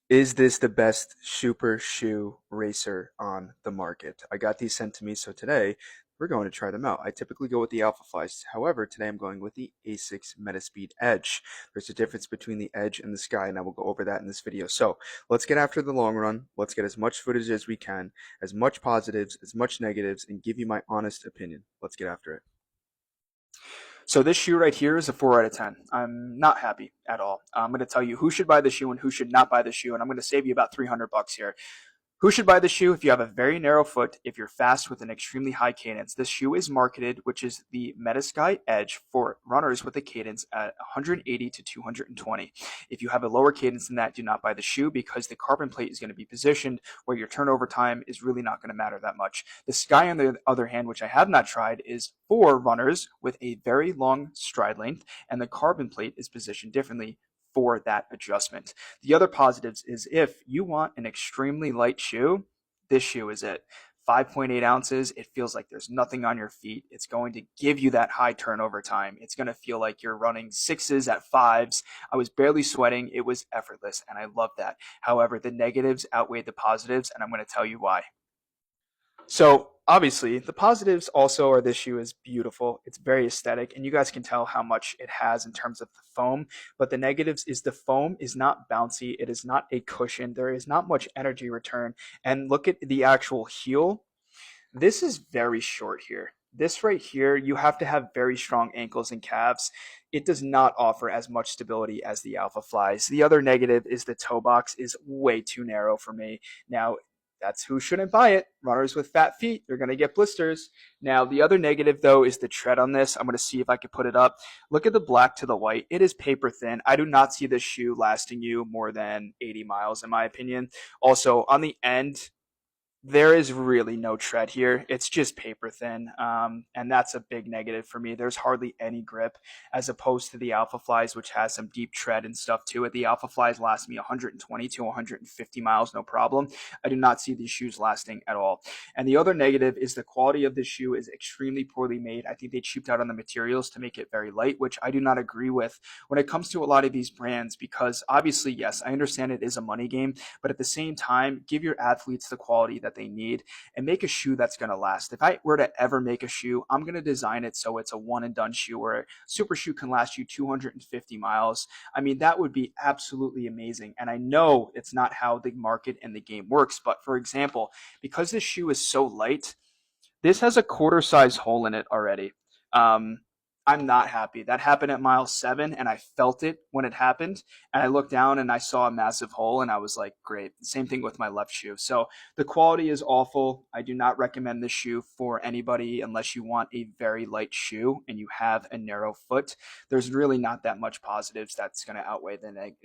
Is this the best super shoe racer on the market? I got these sent to me, so today we're going to try them out. I typically go with the Alpha Flies. However, today I'm going with the ASICS Metaspeed Edge. There's a difference between the Edge and the Sky, and I will go over that in this video. So let's get after the long run. Let's get as much footage as we can, as much positives, as much negatives, and give you my honest opinion. Let's get after it. So this shoe right here is a 4 out of 10. I'm not happy at all. I'm going to tell you who should buy the shoe and who should not buy the shoe, and I'm going to save you about 300 bucks here. Who should buy the shoe? If you have a very narrow foot, if you're fast with an extremely high cadence. This shoe is marketed, which is the Metasky Edge, for runners with a cadence at 180 to 220. If you have a lower cadence than that, do not buy the shoe because the carbon plate is going to be positioned where your turnover time is really not going to matter that much. The Sky, on the other hand, which I have not tried, is for runners with a very long stride length, and the carbon plate is positioned differently for that adjustment. The other positives is if you want an extremely light shoe, this shoe is it. 5.8 ounces. It feels like there's nothing on your feet. It's going to give you that high turnover time. It's going to feel like you're running sixes at fives. I was barely sweating. It was effortless, and I love that. However, the negatives outweigh the positives, and I'm going to tell you why. So obviously, the positives also are this shoe is beautiful. It's very aesthetic, and you guys can tell how much it has in terms of the foam. But the negatives is the foam is not bouncy. It is not a cushion. There is not much energy return. And look at the actual heel. This is very short here. This right here, you have to have very strong ankles and calves. It does not offer as much stability as the Alpha Flies. The other negative is the toe box is way too narrow for me. Now, that's who shouldn't buy it. Runners with fat feet, they're going to get blisters. Now, the other negative, though, is the tread on this. I'm going to see if I can put it up. Look at the black to the white. It is paper thin. I do not see this shoe lasting you more than 80 miles, in my opinion. Also, on the end, there is really no tread here. It's just paper thin, and that's a big negative for me. There's hardly any grip as opposed to the Alpha Flies, which has some deep tread and stuff to it. The Alpha Flies last me 120 to 150 miles, no problem. I do not see these shoes lasting at all. And the other negative is the quality of this shoe is extremely poorly made. I think they cheaped out on the materials to make it very light, which I do not agree with when it comes to a lot of these brands because obviously, yes, I understand it is a money game, but at the same time, give your athletes the quality that they need and make a shoe that's going to last. If I were to ever make a shoe, I'm going to design it so it's a one and done shoe where a super shoe can last you 250 miles. I mean, that would be absolutely amazing. And I know it's not how the market and the game works, but for example, because this shoe is so light, this has a quarter size hole in it already. Um, I'm not happy. That happened at mile 7, and I felt it when it happened. And I looked down and I saw a massive hole, and I was like, great. Same thing with my left shoe. So the quality is awful. I do not recommend this shoe for anybody unless you want a very light shoe and you have a narrow foot. There's really not that much positives that's going to outweigh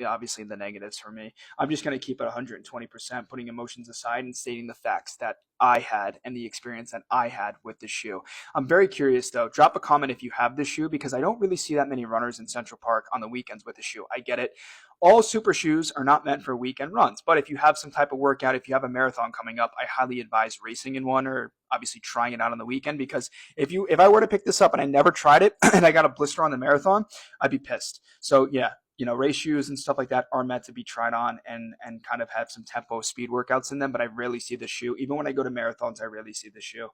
obviously the negatives for me. I'm just going to keep it 120%, putting emotions aside and stating the facts that I had and the experience that I had with the shoe. I'm very curious though. Drop a comment if you have this shoe because I don't really see that many runners in Central Park on the weekends with the shoe. I get it. All super shoes are not meant for weekend runs, but if you have some type of workout, if you have a marathon coming up, I highly advise racing in one or obviously trying it out on the weekend because if I were to pick this up and I never tried it and I got a blister on the marathon, I'd be pissed. So yeah, race shoes and stuff like that are meant to be tried on and kind of have some tempo speed workouts in them, but I rarely see the shoe. Even when I go to marathons, I rarely see the shoe.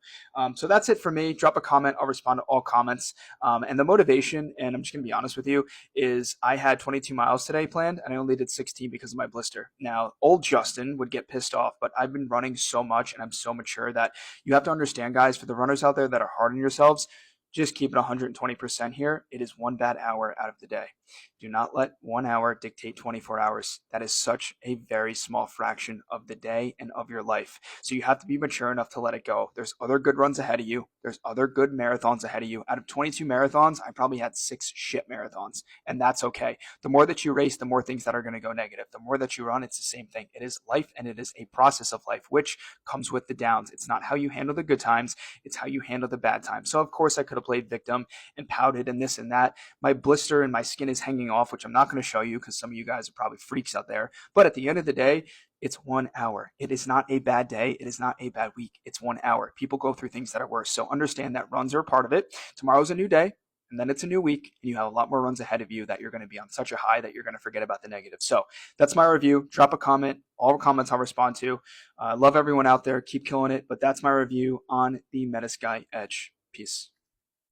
So that's it for me. Drop a comment. I'll respond to all comments. And the motivation, and I'm just going to be honest with you, is I had 22 miles today planned, and I only did 16 because of my blister. Now, old Justin would get pissed off, but I've been running so much, and I'm so mature that you have to understand, guys, for the runners out there that are hard on yourselves, just keep it 120% here. It is one bad hour out of the day. Do not let 1 hour dictate 24 hours. That is such a very small fraction of the day and of your life. So you have to be mature enough to let it go. There's other good runs ahead of you. There's other good marathons ahead of you. Out of 22 marathons, I probably had 6 shit marathons, and that's okay. The more that you race, the more things that are going to go negative. The more that you run, it's the same thing. It is life, and it is a process of life, which comes with the downs. It's not how you handle the good times. It's how you handle the bad times. So, of course, I could have played victim and pouted and this and that. My blister and my skin is hanging off, which I'm not going to show you because some of you guys are probably freaks out there. But at the end of the day, it's 1 hour. It is not a bad day. It is not a bad week. It's 1 hour. People go through things that are worse. So understand that runs are a part of it. Tomorrow's a new day. and then it's a new week, and you have a lot more runs ahead of you that you're going to be on such a high that you're going to forget about the negative. So that's my review. Drop a comment. All comments I'll respond to. Love everyone out there. Keep killing it. But that's my review on the Metasky Edge. Peace.